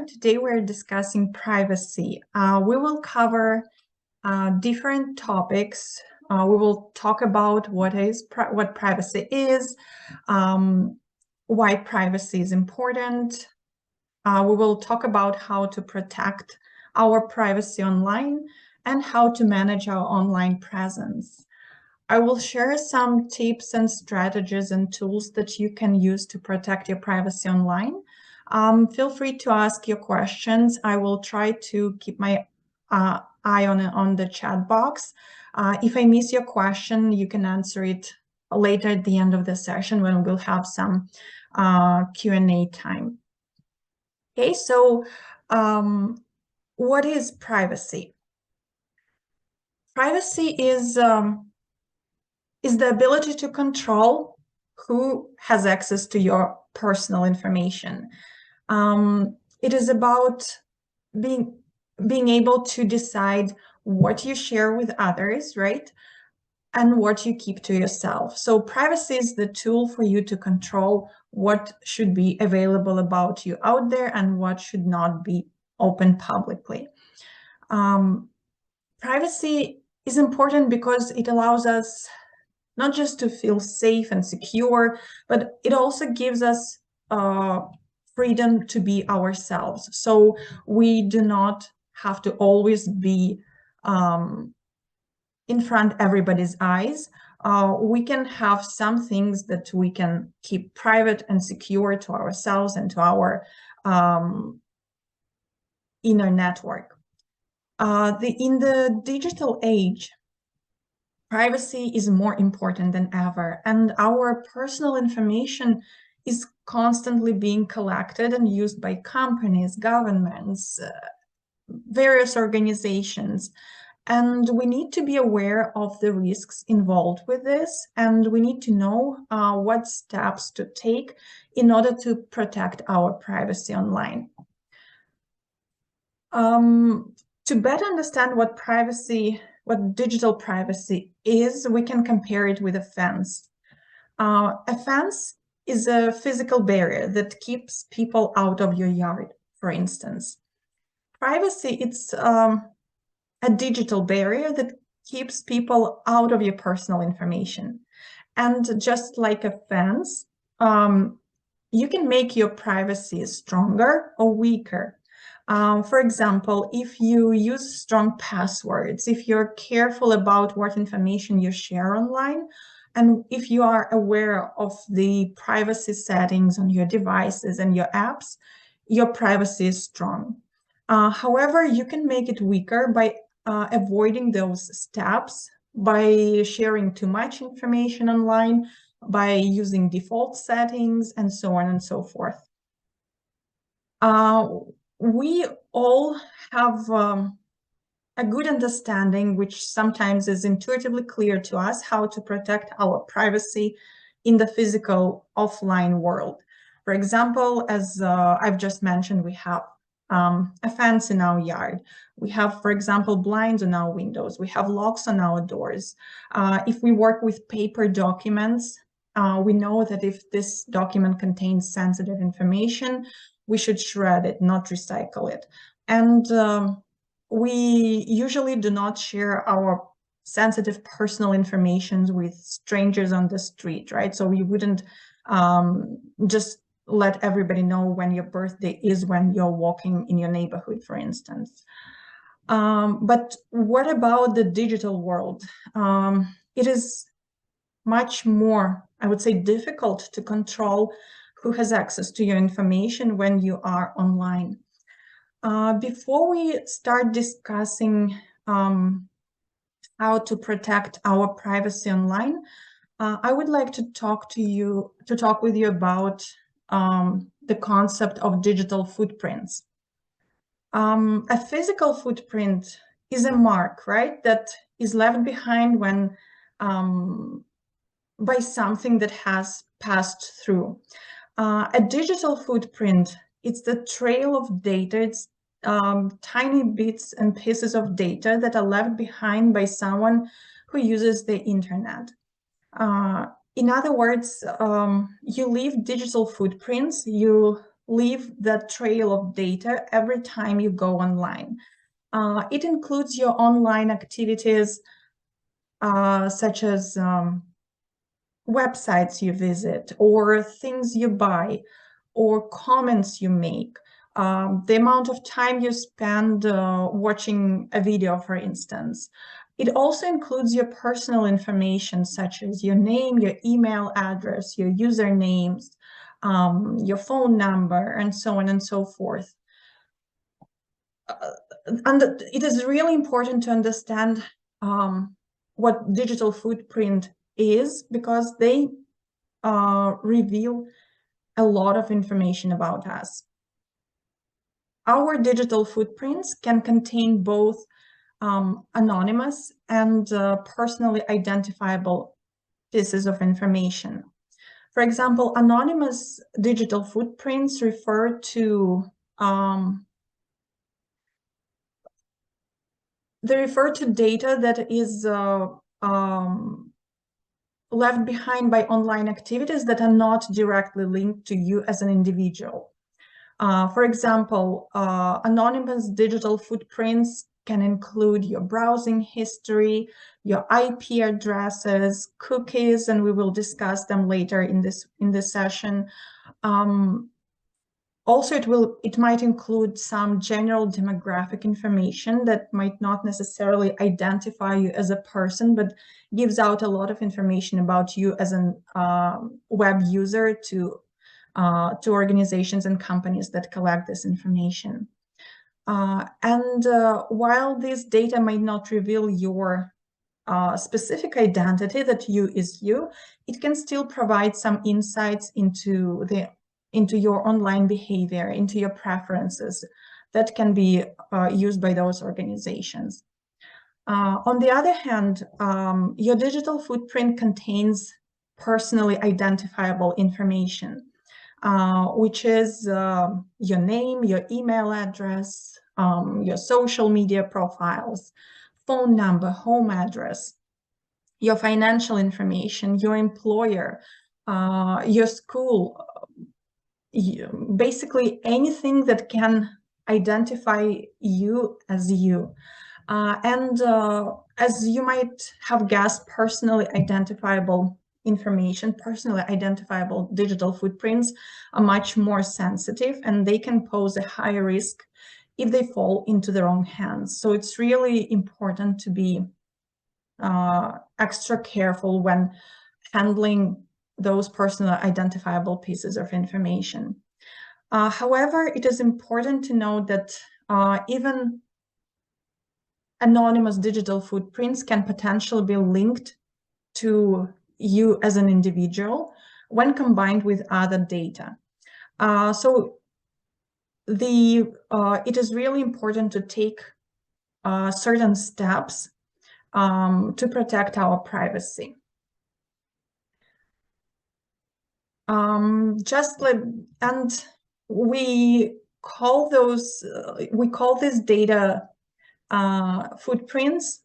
Today we're discussing privacy. We will cover different topics. We will talk about what privacy is, why privacy is important. We will talk about how to protect our privacy online and how to manage our online presence. I will share some tips and strategies and tools that you can use to protect your privacy online. Feel free to ask your questions. I will try to keep my eye on the chat box. If I miss your question, you can answer it later at the end of the session when we'll have some Q&A time. Okay, so what is privacy? Privacy is the ability to control who has access to your personal information. It is about being able to decide what you share with others, right? And what you keep to yourself. So privacy is the tool for you to control what should be available about you out there and what should not be open publicly. Privacy is important because it allows us not just to feel safe and secure, but it also gives us freedom to be ourselves. So we do not have to always be in front of everybody's eyes. We can have some things that we can keep private and secure to ourselves and to our inner network. In the digital age, privacy is more important than ever, and our personal information is constantly being collected and used by companies, governments, various organizations. And we need to be aware of the risks involved with this, and we need to know what steps to take in order to protect our privacy online. To better understand what digital privacy is, we can compare it with a fence. A fence is a physical barrier that keeps people out of your yard, for instance. Privacy, it's a digital barrier that keeps people out of your personal information. And just like a fence, you can make your privacy stronger or weaker. For example, if you use strong passwords, if you're careful about what information you share online, and if you are aware of the privacy settings on your devices and your apps, your privacy is strong. However, you can make it weaker by avoiding those steps, by sharing too much information online, by using default settings, and so on and so forth. We all have a good understanding, which sometimes is intuitively clear to us, how to protect our privacy in the physical offline world. For example, as I've just mentioned, we have a fence in our yard. We have, for example, blinds on our windows. We have locks on our doors. If we work with paper documents, we know that if this document contains sensitive information, we should shred it, not recycle it. And we usually do not share our sensitive personal information with strangers on the street, right? So we wouldn't just let everybody know when your birthday is when you're walking in your neighborhood, for instance. But what about the digital world? It is much more, I would say, difficult to control who has access to your information when you are online. Before we start discussing how to protect our privacy online, I would like to talk with you about the concept of digital footprints. A physical footprint is a mark, right, that is left behind when by something that has passed through. A digital footprint, it's the trail of data. It's tiny bits and pieces of data that are left behind by someone who uses the internet. In other words, you leave digital footprints, you leave that trail of data every time you go online. It includes your online activities, such as websites you visit, or things you buy, or comments you make, the amount of time you spend watching a video, for instance. It also includes your personal information, such as your name, your email address, your usernames, your phone number, and so on and so forth. And it is really important to understand what digital footprint is, because they reveal a lot of information about us. Our digital footprints can contain both anonymous and personally identifiable pieces of information. For example, anonymous digital footprints refer to data that is left behind by online activities that are not directly linked to you as an individual. For example, anonymous digital footprints can include your browsing history, your IP addresses, cookies, and we will discuss them later in this session. Also, it might include some general demographic information that might not necessarily identify you as a person, but gives out a lot of information about you as a web user to organizations and companies that collect this information. While this data might not reveal your specific identity, that you is you, it can still provide some insights into your online behavior, into your preferences that can be used by those organizations. On the other hand, your digital footprint contains personally identifiable information, which is your name, your email address, your social media profiles, phone number, home address, your financial information, your employer, your school, basically anything that can identify you as you. As you might have guessed, personally identifiable information, personally identifiable digital footprints are much more sensitive, and they can pose a higher risk if they fall into the wrong hands. So it's really important to be extra careful when handling those personally identifiable pieces of information. However, it is important to note that even anonymous digital footprints can potentially be linked to you as an individual when combined with other data. So it is really important to take certain steps to protect our privacy. And we call this data footprints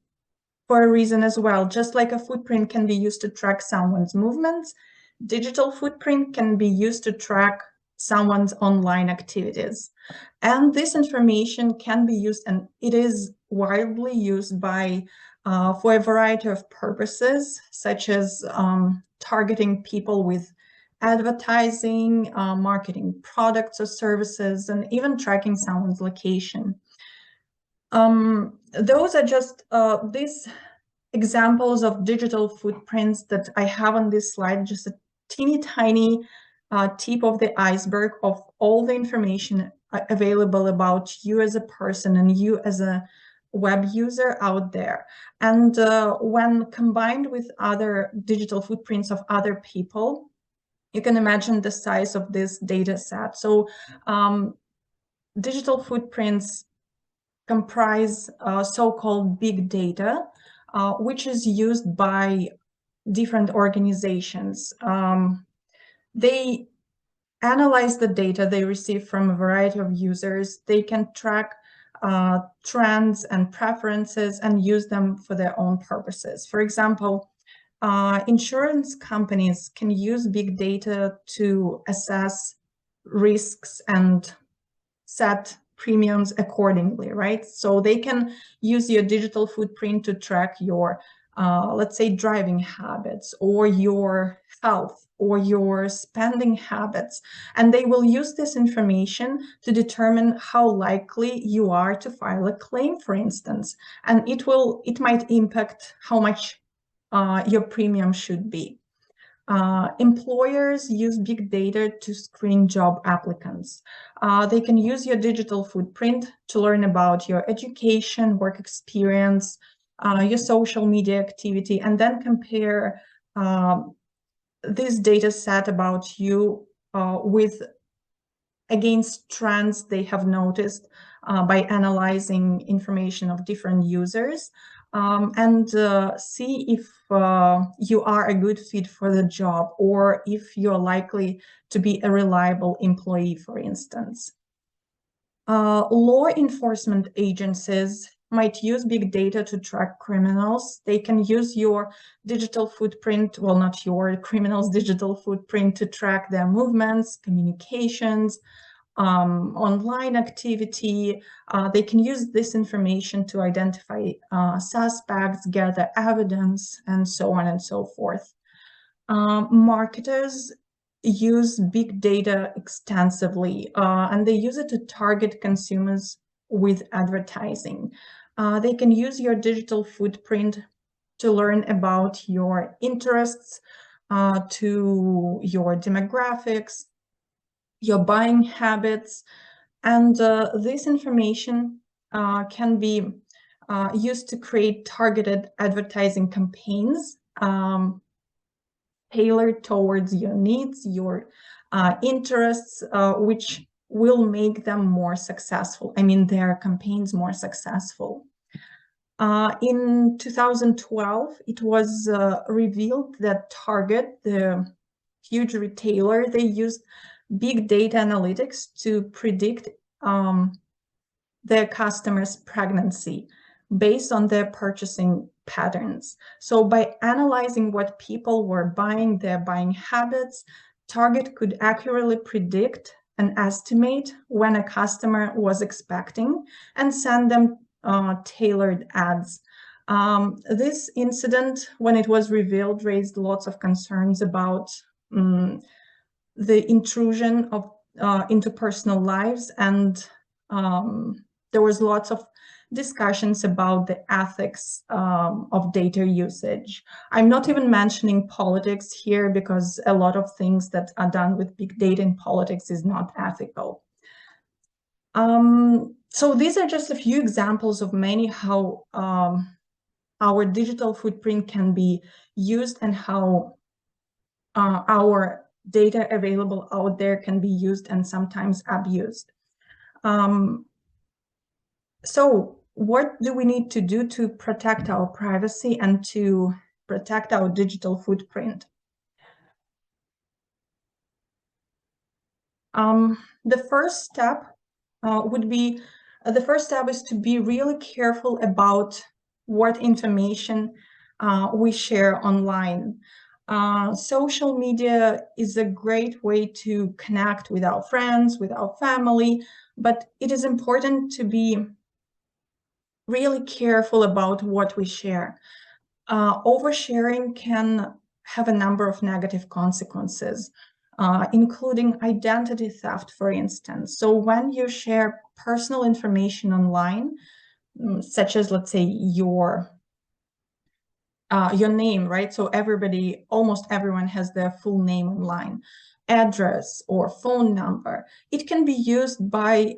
for a reason as well. Just like a footprint can be used to track someone's movements, digital footprint can be used to track someone's online activities. And this information can be used, and it is widely used by for a variety of purposes, such as targeting people with advertising, marketing products or services, and even tracking someone's location. Those are just these examples of digital footprints that I have on this slide, just a teeny tiny tip of the iceberg of all the information available about you as a person and you as a web user out there. And when combined with other digital footprints of other people, you can imagine the size of this data set. So digital footprints comprise so-called big data, which is used by different organizations. They analyze the data they receive from a variety of users. They can track trends and preferences and use them for their own purposes. For example, insurance companies can use big data to assess risks and set premiums accordingly, right? So they can use your digital footprint to track your, let's say, driving habits or your health or your spending habits. And they will use this information to determine how likely you are to file a claim, for instance. And it might impact how much your premium should be. Employers use big data to screen job applicants. They can use your digital footprint to learn about your education, work experience, your social media activity, and then compare this data set about you with against trends they have noticed by analyzing information of different users, and see if you are a good fit for the job or if you're likely to be a reliable employee, for instance. Law enforcement agencies might use big data to track criminals. They can use your digital footprint, well, not your criminals' digital footprint, to track their movements, communications, online activity. They can use this information to identify suspects, gather evidence, and so on and so forth. Marketers use big data extensively, and they use it to target consumers with advertising. They can use your digital footprint to learn about your interests, to your demographics, your buying habits, and this information can be used to create targeted advertising campaigns tailored towards your needs, your interests, which will make them more successful. I mean, their campaigns more successful. In 2012, it was revealed that Target, the huge retailer, they used big data analytics to predict their customers' pregnancy based on their purchasing patterns. So by analyzing what people were buying, their buying habits, Target could accurately predict and estimate when a customer was expecting and send them tailored ads. This incident, when it was revealed, raised lots of concerns about the intrusion of into personal lives, and there was lots of discussions about the ethics of data usage. I'm not even mentioning politics here because a lot of things that are done with big data in politics is not ethical. So these are just a few examples of many how our digital footprint can be used and how our data available out there can be used and sometimes abused. So what do we need to do to protect our privacy and to protect our digital footprint? The first step is to be really careful about what information we share online. Social media is a great way to connect with our friends, with our family, but it is important to be really careful about what we share. Oversharing can have a number of negative consequences, including identity theft, for instance. So when you share personal information online, such as, let's say, your name, right? So almost everyone has their full name online, address or phone number. It can be used by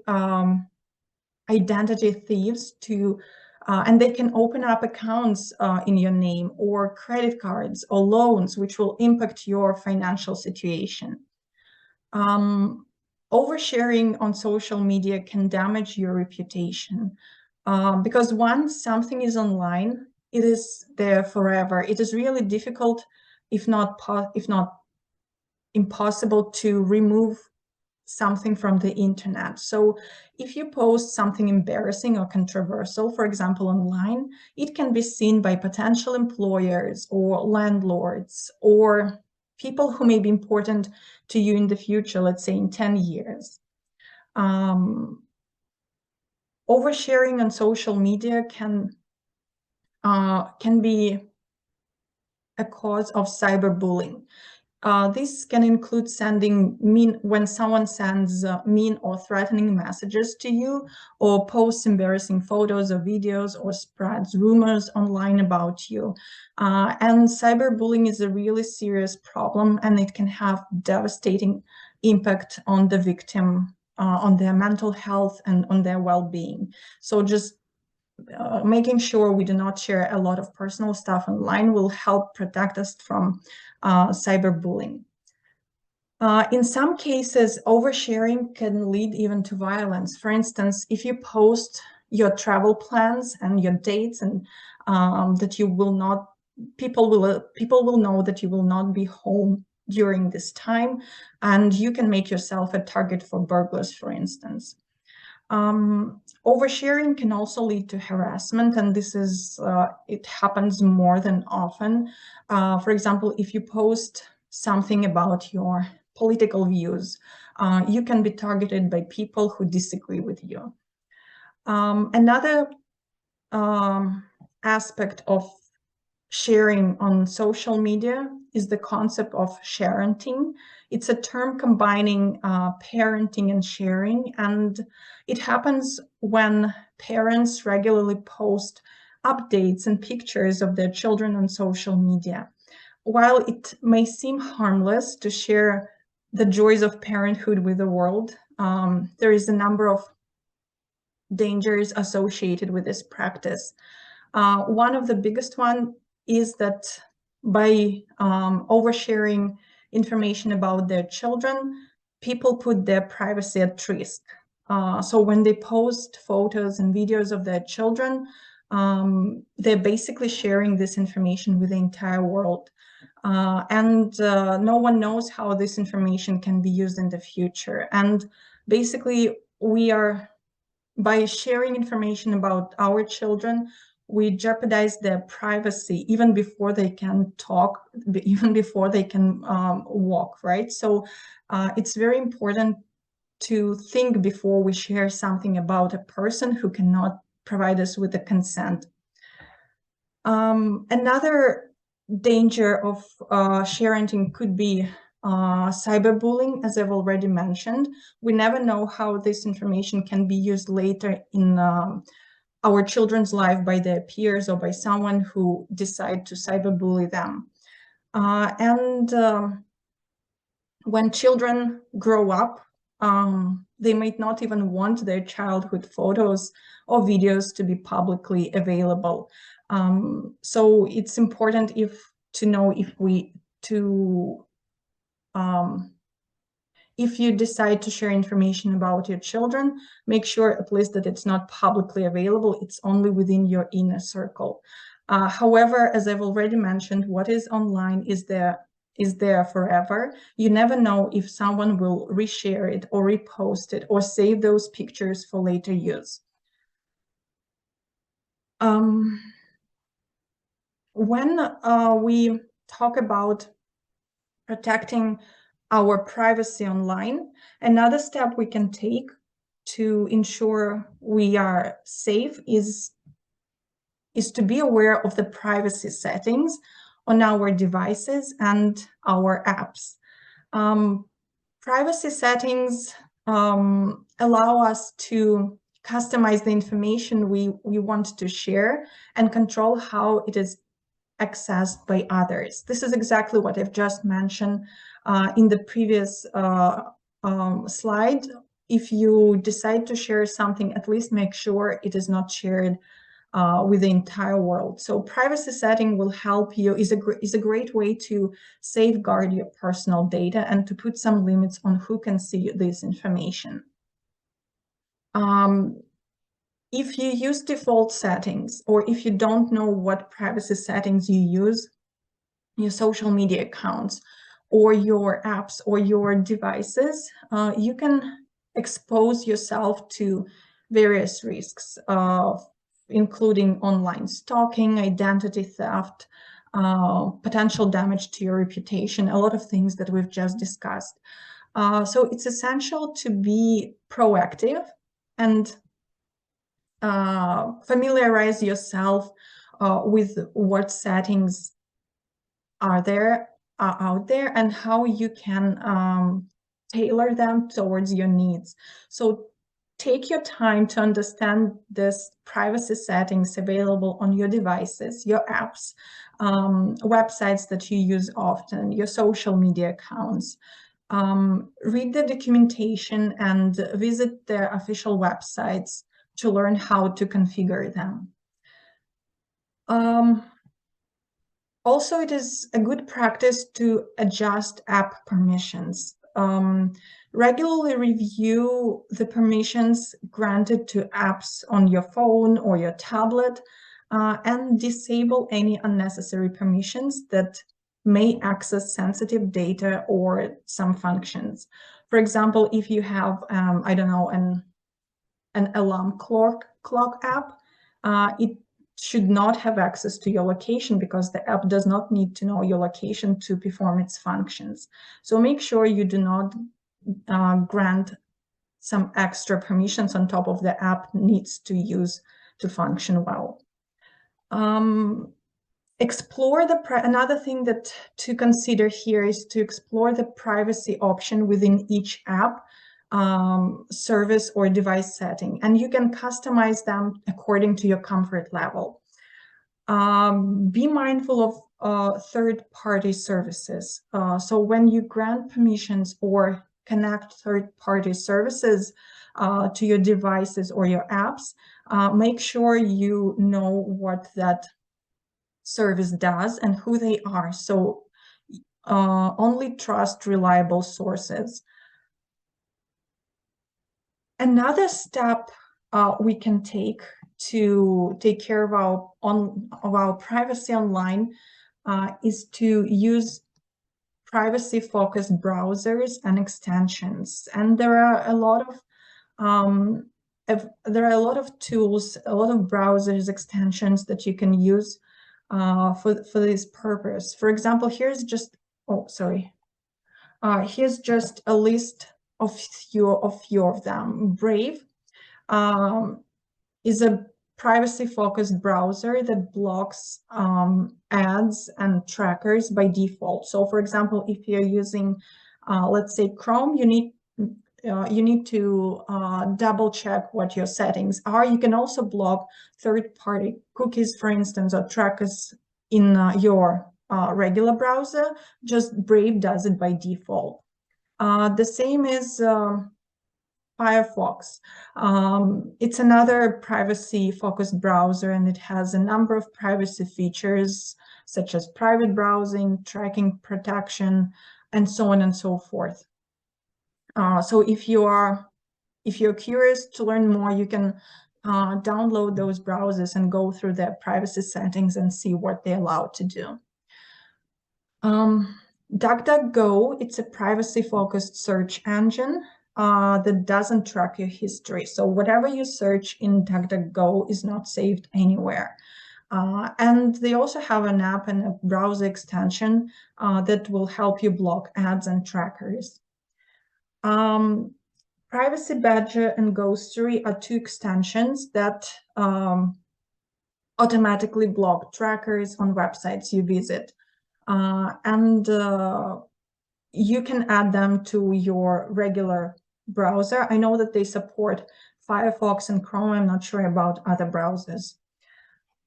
identity thieves to, and they can open up accounts in your name or credit cards or loans, which will impact your financial situation. Oversharing on social media can damage your reputation because once something is online, it is there forever. It is really difficult, if not impossible, to remove something from the internet. So if you post something embarrassing or controversial, for example, online, it can be seen by potential employers or landlords or people who may be important to you in the future, let's say in 10 years. Oversharing on social media can be a cause of cyberbullying. This can include sending when someone sends mean or threatening messages to you, or posts embarrassing photos or videos, or spreads rumors online about you. And cyberbullying is a really serious problem, and it can have devastating impact on the victim, on their mental health and on their well-being. So just making sure we do not share a lot of personal stuff online will help protect us from cyberbullying. In some cases, oversharing can lead even to violence. For instance, if you post your travel plans and your dates, and that you will not, people will know that you will not be home during this time, and you can make yourself a target for burglars, for instance. Oversharing can also lead to harassment, and this is it happens more than often. For example, if you post something about your political views, you can be targeted by people who disagree with you. Another aspect of sharing on social media is the concept of sharenting. It's a term combining parenting and sharing, and it happens when parents regularly post updates and pictures of their children on social media. While it may seem harmless to share the joys of parenthood with the world, there is a number of dangers associated with this practice. One of the biggest one is that by oversharing information about their children, people put their privacy at risk. So when they post photos and videos of their children, they're basically sharing this information with the entire world. And no one knows how this information can be used in the future. And basically, by sharing information about our children, we jeopardize their privacy even before they can talk, even before they can walk, right? So it's very important to think before we share something about a person who cannot provide us with the consent. Another danger of sharing could be cyberbullying, as I've already mentioned. We never know how this information can be used later in our children's life by their peers or by someone who decide to cyberbully them. When children grow up, they might not even want their childhood photos or videos to be publicly available. So it's important to know if you decide to share information about your children, make sure at least that it's not publicly available, it's only within your inner circle. However, as I've already mentioned, what is online is there forever. You never know if someone will reshare it or repost it or save those pictures for later use. When we talk about protecting our privacy online, another step we can take to ensure we are safe is to be aware of the privacy settings on our devices and our apps. Privacy settings allow us to customize the information we want to share and control how it is accessed by others. This is exactly what I've just mentioned in the previous slide. If you decide to share something, at least make sure it is not shared with the entire world. So privacy setting will help you, is a great way to safeguard your personal data and to put some limits on who can see this information. If you use default settings, or if you don't know what privacy settings you use, your social media accounts or your apps or your devices, you can expose yourself to various risks, including online stalking, identity theft, potential damage to your reputation, a lot of things that we've just discussed. So it's essential to be proactive and familiarize yourself with what settings are out there and how you can tailor them towards your needs. So take your time to understand this privacy settings available on your devices, your apps, websites that you use often, your social media accounts. Read the documentation and visit their official websites to learn how to configure them. Also, it is a good practice to adjust app permissions. Regularly review the permissions granted to apps on your phone or your tablet, and disable any unnecessary permissions that may access sensitive data or some functions. For example, if you have, I don't know, an alarm clock app, it should not have access to your location because the app does not need to know your location to perform its functions. So make sure you do not grant some extra permissions on top of the app needs to use to function well. Another thing that to consider here is to explore the privacy option within each app, service or device setting, and you can customize them according to your comfort level. Be mindful of third-party services. So when you grant permissions or connect third-party services to your devices or your apps, make sure you know what that service does and who they are. So only trust reliable sources. Another step we can take to take care of our privacy online is to use privacy-focused browsers and extensions. And there are a lot of tools, a lot of browsers, extensions that you can use for this purpose. For example, here's just here's just a list of few of them. Brave is a privacy-focused browser that blocks ads and trackers by default. So, for example, if you're using, let's say, Chrome, you need to double check what your settings are. You can also block third-party cookies, for instance, or trackers in your regular browser. Just Brave does it by default. The same is Firefox. It's another privacy-focused browser, and it has a number of privacy features such as private browsing, tracking protection, and so on and so forth. So if you're curious to learn more, you can download those browsers and go through their privacy settings and see what they're allowed to do. DuckDuckGo, it's a privacy-focused search engine that doesn't track your history. So whatever you search in DuckDuckGo is not saved anywhere. And they also have an app and a browser extension that will help you block ads and trackers. Privacy Badger and Ghostery are two extensions that automatically block trackers on websites you visit. And you can add them to your regular browser. I know that they support Firefox and Chrome. I'm not sure about other browsers.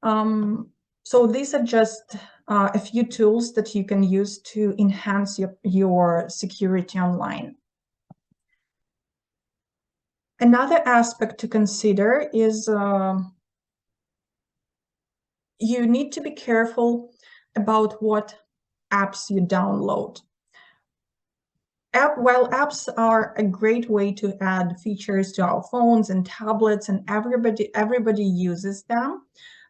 So these are just a few tools that you can use to enhance your security online. Another aspect to consider is you need to be careful about what apps you download. While apps are a great way to add features to our phones and tablets, and everybody uses them,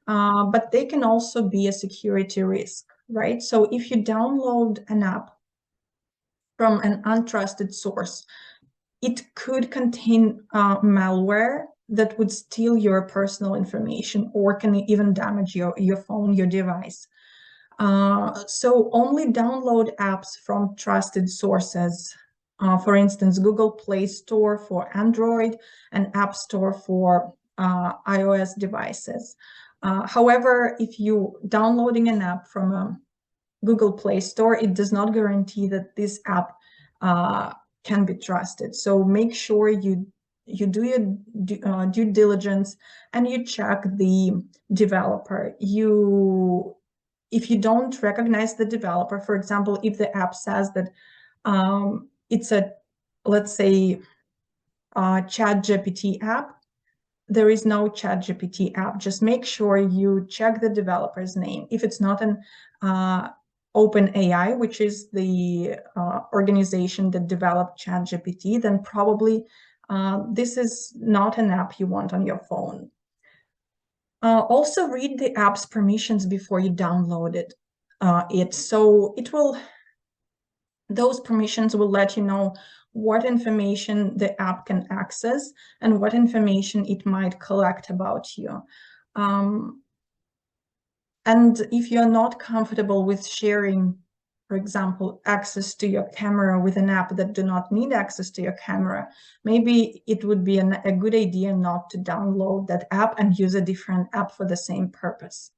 but they can also be a security risk, right? So if you download an app from an untrusted source, it could contain malware that would steal your personal information or can even damage your phone, your device. So only download apps from trusted sources. For instance, Google Play Store for Android and App Store for iOS devices. However, if you downloading an app from a Google Play Store, it does not guarantee that this app can be trusted. So make sure you do your due diligence and you check the developer. If you don't recognize the developer, for example, if the app says that it's a, let's say, ChatGPT app, there is no ChatGPT app. Just make sure you check the developer's name. If it's not an OpenAI, which is the organization that developed ChatGPT, then probably this is not an app you want on your phone. Also read the app's permissions before you download it. So those permissions will let you know what information the app can access and what information it might collect about you. And if you're not comfortable with sharing, for example, access to your camera with an app that do not need access to your camera, maybe it would be a good idea not to download that app and use a different app for the same purpose.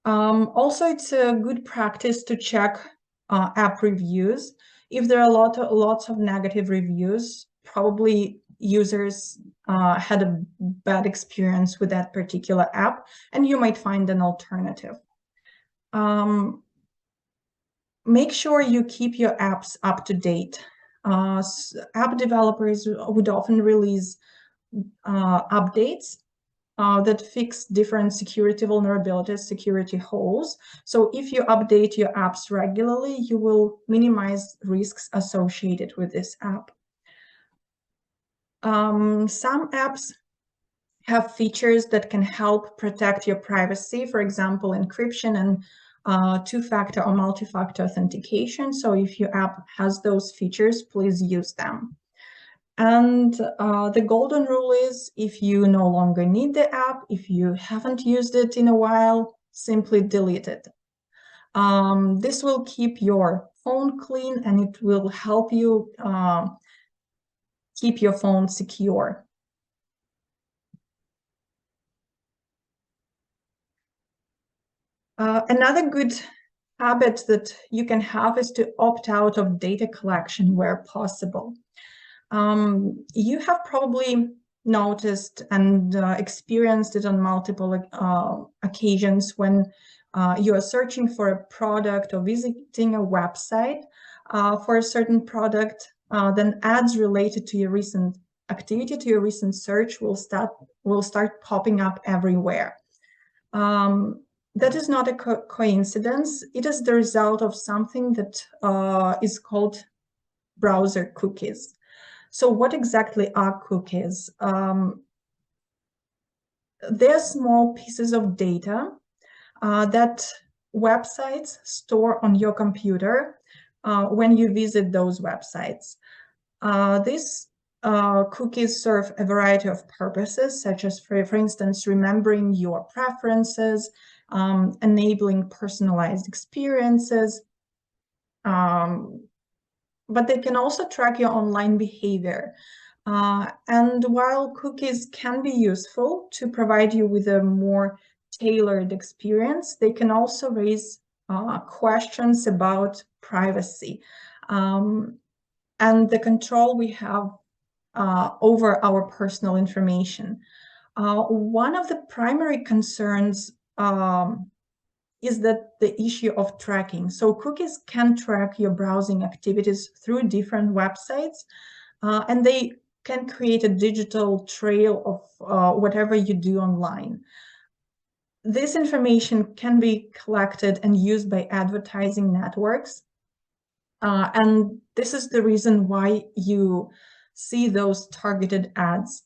Also, it's a good practice to check app reviews. If there are lots of negative reviews, probably users had a bad experience with that particular app, and you might find an alternative. Make sure you keep your apps up to date. App developers would often release updates that fix different security vulnerabilities, security holes. So if you update your apps regularly, you will minimize risks associated with this app. Some apps have features that can help protect your privacy, for example, encryption and two-factor or multi-factor authentication. So if your app has those features, please use them. And the golden rule is, if you no longer need the app, if you haven't used it in a while, simply delete it. This will keep your phone clean and it will help you keep your phone secure. Another good habit that you can have is to opt out of data collection where possible. You have probably noticed and experienced it on multiple occasions when you are searching for a product or visiting a website for a certain product, then ads related to your recent activity, to your recent search will start popping up everywhere. That is not a coincidence. It is the result of something that is called browser cookies. So what exactly are cookies? They're small pieces of data that websites store on your computer when you visit those websites. These cookies serve a variety of purposes, such as, for instance, remembering your preferences, enabling personalized experiences, but they can also track your online behavior. And while cookies can be useful to provide you with a more tailored experience, they can also raise questions about privacy and the control we have over our personal information. One of the primary concerns is that the issue of tracking. So cookies can track your browsing activities through different websites, and they can create a digital trail of whatever you do online. This information can be collected and used by advertising networks. And this is the reason why you see those targeted ads.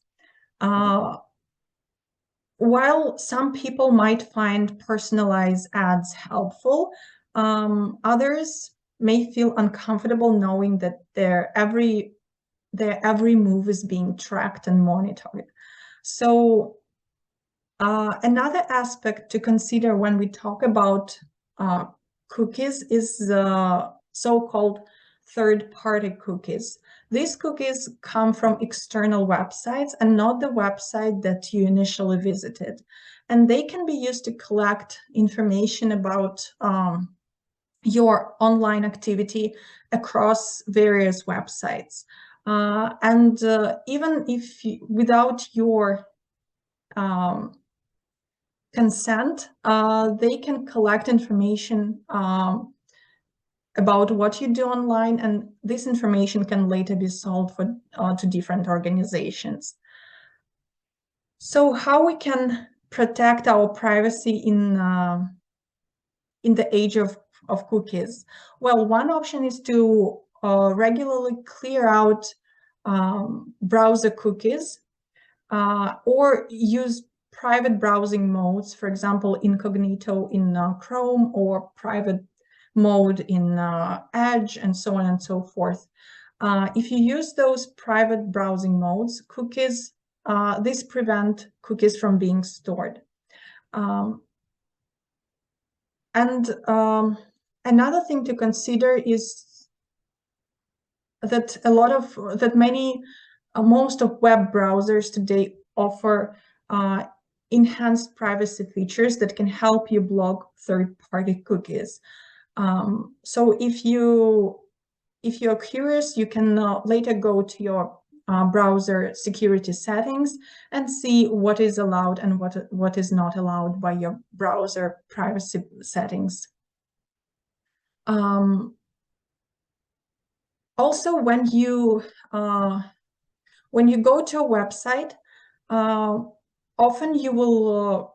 While some people might find personalized ads helpful, others may feel uncomfortable knowing that their every move is being tracked and monitored. So Another aspect to consider when we talk about cookies is the so-called third-party cookies. These cookies come from external websites and not the website that you initially visited. And they can be used to collect information about your online activity across various websites. Even if without your consent, they can collect information about what you do online, and this information can later be sold to different organizations. So how we can protect our privacy in the age of cookies? Well, one option is to regularly clear out browser cookies or use private browsing modes, for example, incognito in Chrome or private mode in Edge, and so on and so forth. If you use those private browsing modes, this prevent cookies from being stored. Another thing to consider is that most of web browsers today offer enhanced privacy features that can help you block third-party cookies. So if you're curious, you can later go to your browser security settings and see what is allowed and what is not allowed by your browser privacy settings. Also, when you go to a website, often you will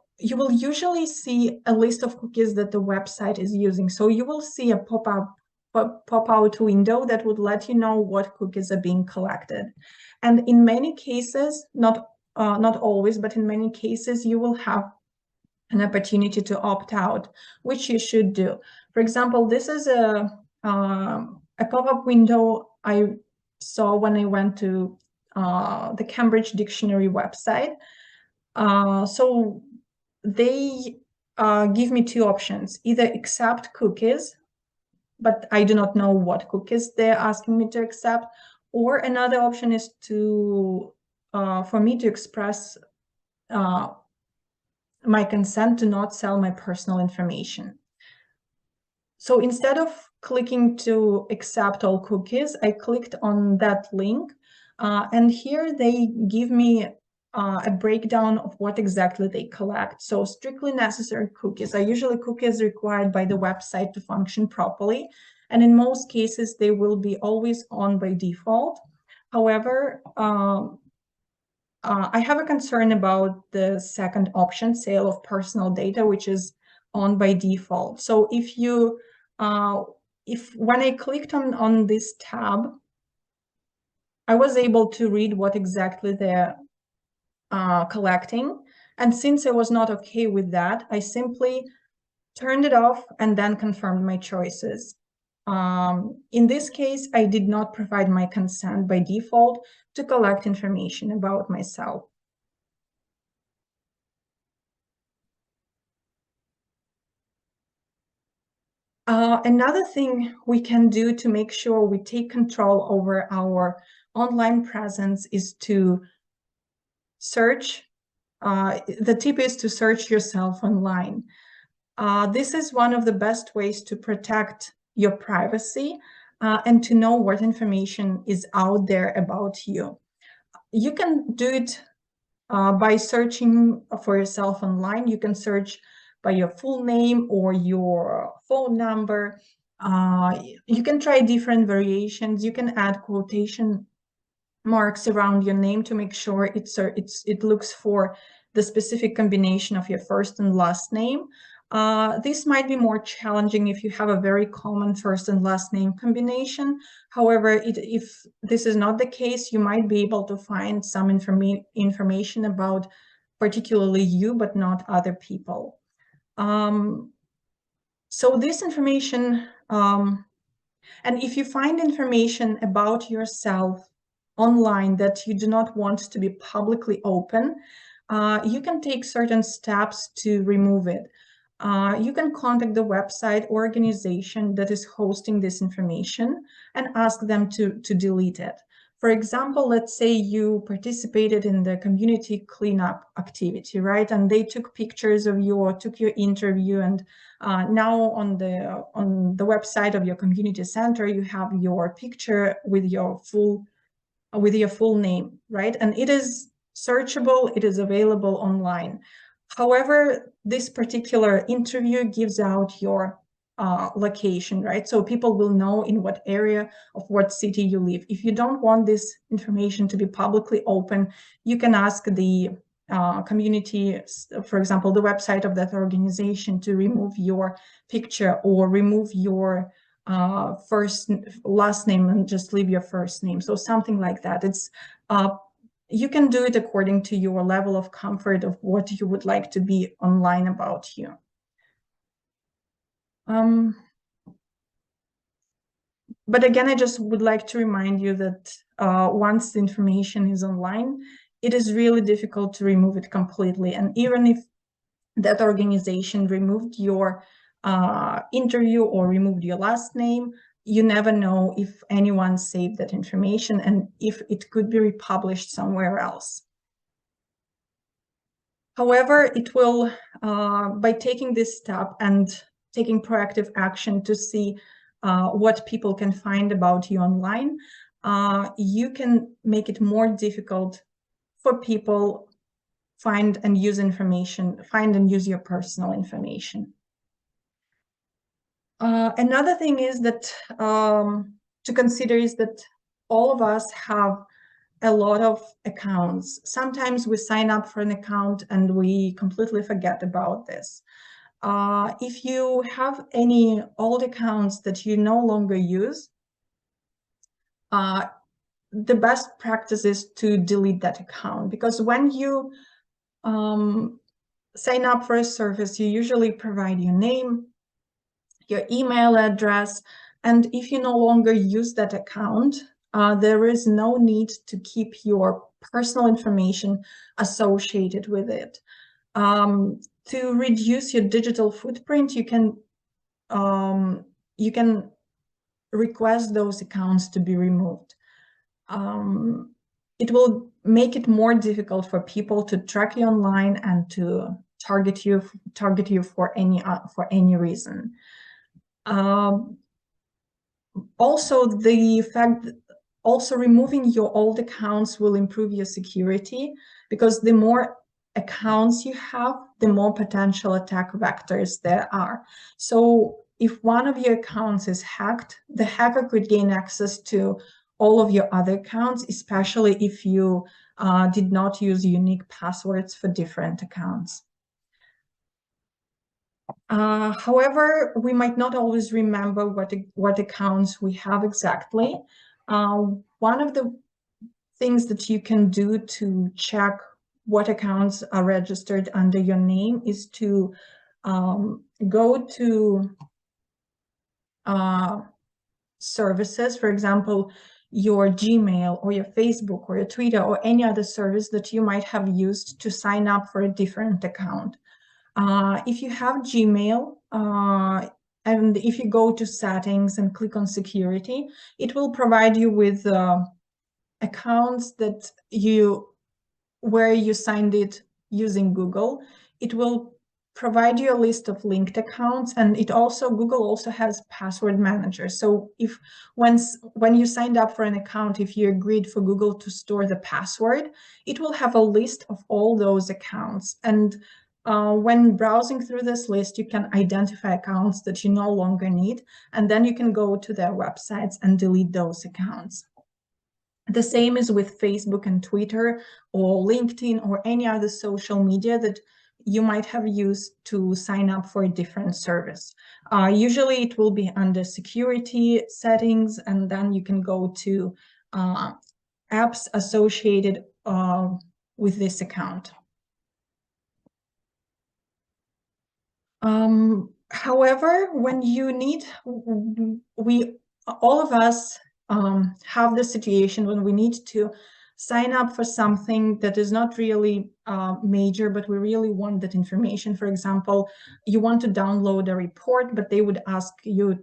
usually see a list of cookies that the website is using. So you will see a pop-out window that would let you know what cookies are being collected. And in many cases, not always, but in many cases, you will have an opportunity to opt out, which you should do. For example, this is a pop-up window I saw when I went to the Cambridge Dictionary website. So they give me two options: either accept cookies, but I do not know what cookies they're asking me to accept, or another option is for me to express my consent to not sell my personal information. So instead of clicking to accept all cookies, I clicked on that link, and here they give me a breakdown of what exactly they collect. So strictly necessary cookies are usually cookies required by the website to function properly, and in most cases they will be always on by default. However, I have a concern about the second option, sale of personal data, which is on by default. So when I clicked on this tab, I was able to read what exactly they're collecting. And since I was not okay with that, I simply turned it off and then confirmed my choices. In this case, I did not provide my consent by default to collect information about myself. Another thing we can do to make sure we take control over our online presence is to search. The tip is to search yourself online. This is one of the best ways to protect your privacy and to know what information is out there about you. You can do it by searching for yourself online. You can search by your full name or your phone number. You can try different variations. You can add quotation marks around your name to make sure it looks for the specific combination of your first and last name. This might be more challenging if you have a very common first and last name combination. However, if this is not the case, you might be able to find some information about particularly you, but not other people. So this information, and if you find information about yourself online that you do not want to be publicly open, you can take certain steps to remove it. You can contact the website or organization that is hosting this information and ask them to delete it. For example, let's say you participated in the community cleanup activity, right? And they took pictures of you or took your interview, and now on the website of your community center, you have your picture with your full name, right? And it is searchable, it is available online. However, this particular interview gives out your location, right? So people will know in what area of what city you live. If you don't want this information to be publicly open, you can ask the community, for example, the website of that organization, to remove your picture or remove your last name and just leave your first name. So something like that. It's you can do it according to your level of comfort of what you would like to be online about you. But again, I just would like to remind you that once the information is online, it is really difficult to remove it completely. And even if that organization removed your interview or removed your last name, you never know if anyone saved that information and if it could be republished somewhere else. However, it will, by taking this step and taking proactive action to see what people can find about you online, you can make it more difficult for people find and use your personal information. Another thing is that to consider is that all of us have a lot of accounts. Sometimes we sign up for an account and we completely forget about this. If you have any old accounts that you no longer use, the best practice is to delete that account, because when you sign up for a service, you usually provide your name, your email address, and if you no longer use that account, there is no need to keep your personal information associated with it. To reduce your digital footprint, you can request those accounts to be removed. It will make it more difficult for people to track you online and to target you for any reason. Also, removing your old accounts will improve your security, because the more accounts you have, the more potential attack vectors there are. So if one of your accounts is hacked, the hacker could gain access to all of your other accounts, especially if you did not use unique passwords for different accounts. However, we might not always remember what accounts we have exactly. One of the things that you can do to check what accounts are registered under your name is to go to services, for example, your Gmail or your Facebook or your Twitter or any other service that you might have used to sign up for a different account. If you have Gmail, and if you go to settings and click on security, it will provide you with accounts where you signed it using Google. It will provide you a list of linked accounts, and Google also has password manager. So if when you signed up for an account, if you agreed for Google to store the password, it will have a list of all those accounts. And when browsing through this list, you can identify accounts that you no longer need, and then you can go to their websites and delete those accounts. The same is with Facebook and Twitter or LinkedIn or any other social media that you might have used to sign up for a different service. Usually it will be under security settings, and then you can go to apps associated with this account. However, when you need, all of us have the situation when we need to sign up for something that is not really major, but we really want that information. For example, you want to download a report, but they would ask you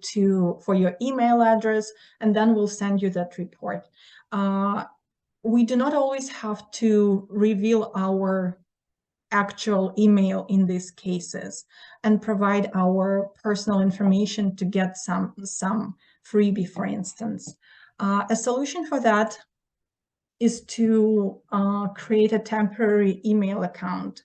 for your email address, and then we'll send you that report. We do not always have to reveal our actual email in these cases and provide our personal information to get some freebie, for instance. A solution for that is to create a temporary email account.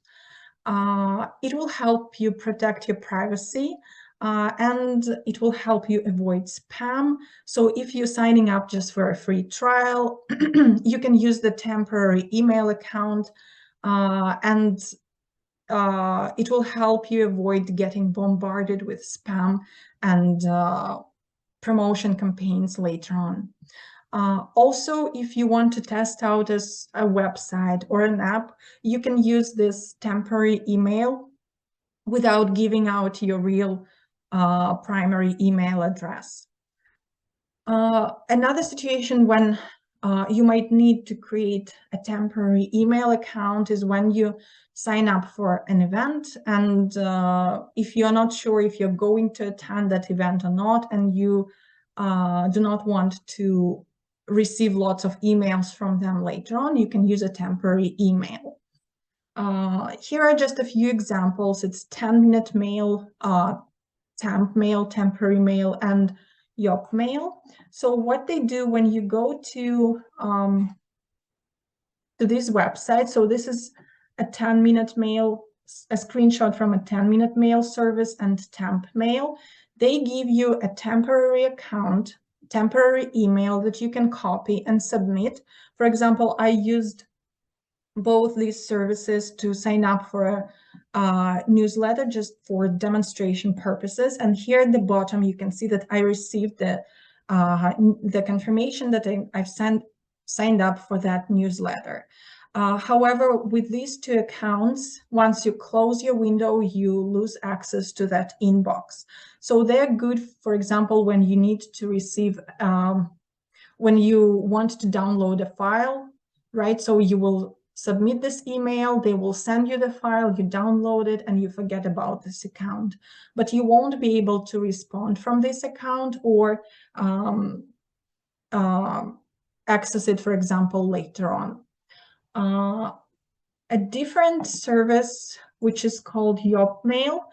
It will help you protect your privacy, and it will help you avoid spam. So if you're signing up just for a free trial, you can use the temporary email account, and it will help you avoid getting bombarded with spam and promotion campaigns later on. Also, if you want to test out a website or an app, you can use this temporary email without giving out your real primary email address. Another situation when you might need to create a temporary email account is when you sign up for an event, and if you're not sure if you're going to attend that event or not, and you do not want to receive lots of emails from them later on, you can use a temporary email. Here are just a few examples. It's 10-minute mail, temp mail, temporary mail, and Yop mail. So what they do when you go to this website, so this is a 10-minute mail, a screenshot from a 10-minute mail service and temp mail. They give you a temporary account, temporary email that you can copy and submit. For example, I used both these services to sign up for a newsletter just for demonstration purposes. And here at the bottom, you can see that I received the confirmation that I've signed up for that newsletter. However, with these two accounts, once you close your window, you lose access to that inbox. So they're good, for example, when you need to receive, when you want to download a file, right? So you will submit this email, they will send you the file, you download it, and you forget about this account. But you won't be able to respond from this account or access it, for example, later on. A different service, which is called Yop Mail,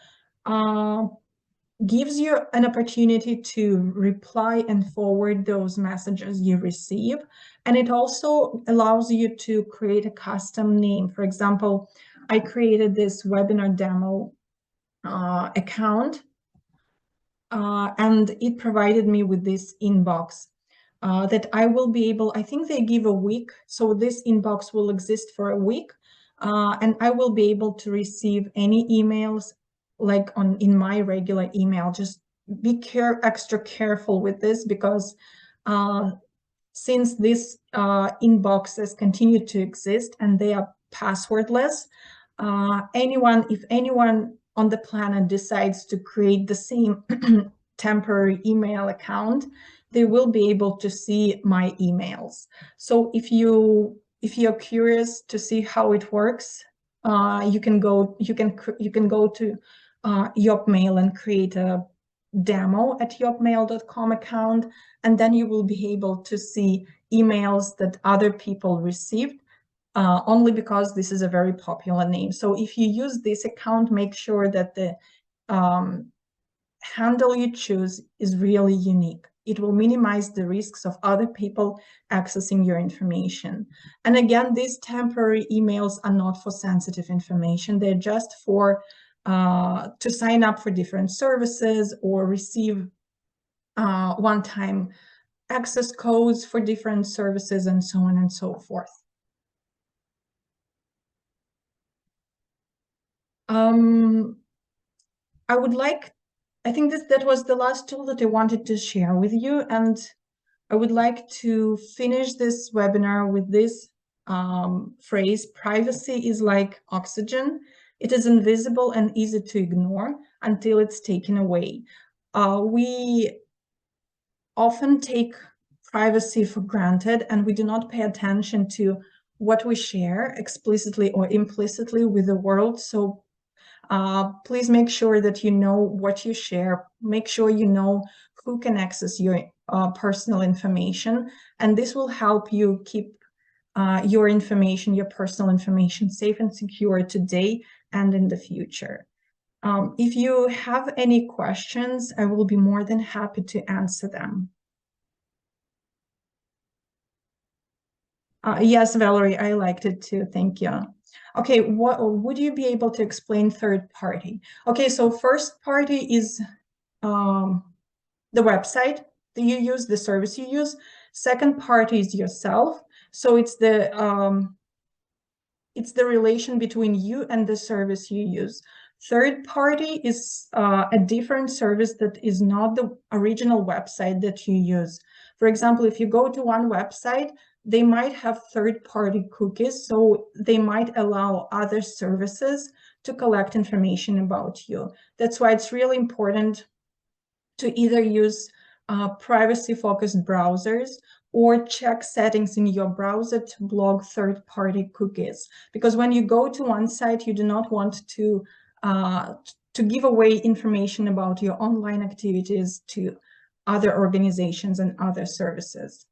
gives you an opportunity to reply and forward those messages you receive. And it also allows you to create a custom name. For example, I created this webinar demo account, and it provided me with this inbox that I will be able, I think they give a week, so this inbox will exist for a week, and I will be able to receive any emails like in my regular email. Just be extra careful with this, because since these inboxes continue to exist and they are passwordless, if anyone on the planet decides to create the same temporary email account, they will be able to see my emails. So if you're curious to see how it works, you can go to Yop Mail and create a demo at yopmail.com account, and then you will be able to see emails that other people received, only because this is a very popular name. So if you use this account, make sure that the handle you choose is really unique. It will minimize the risks of other people accessing your information. And again, these temporary emails are not for sensitive information. They're just for to sign up for different services or receive one-time access codes for different services, and so on and so forth. I think that was the last tool that I wanted to share with you, and I would like to finish this webinar with this phrase: privacy is like oxygen. It is invisible and easy to ignore until it's taken away. We often take privacy for granted, and we do not pay attention to what we share explicitly or implicitly with the world. So please make sure that you know what you share. Make sure you know who can access your personal information, and this will help you keep your information, your personal information, safe and secure today and in the future. If you have any questions, I will be more than happy to answer them. Yes, Valerie, I liked it too. Thank you. Okay, what would you be able to explain third party? Okay, so first party is the website that you use, the service you use. Second party is yourself. So it's the relation between you and the service you use. Third party is a different service that is not the original website that you use. For example, if you go to one website, they might have third-party cookies, so they might allow other services to collect information about you. That's why it's really important to either use privacy-focused browsers or check settings in your browser to block third-party cookies. Because when you go to one site, you do not want to give away information about your online activities to other organizations and other services.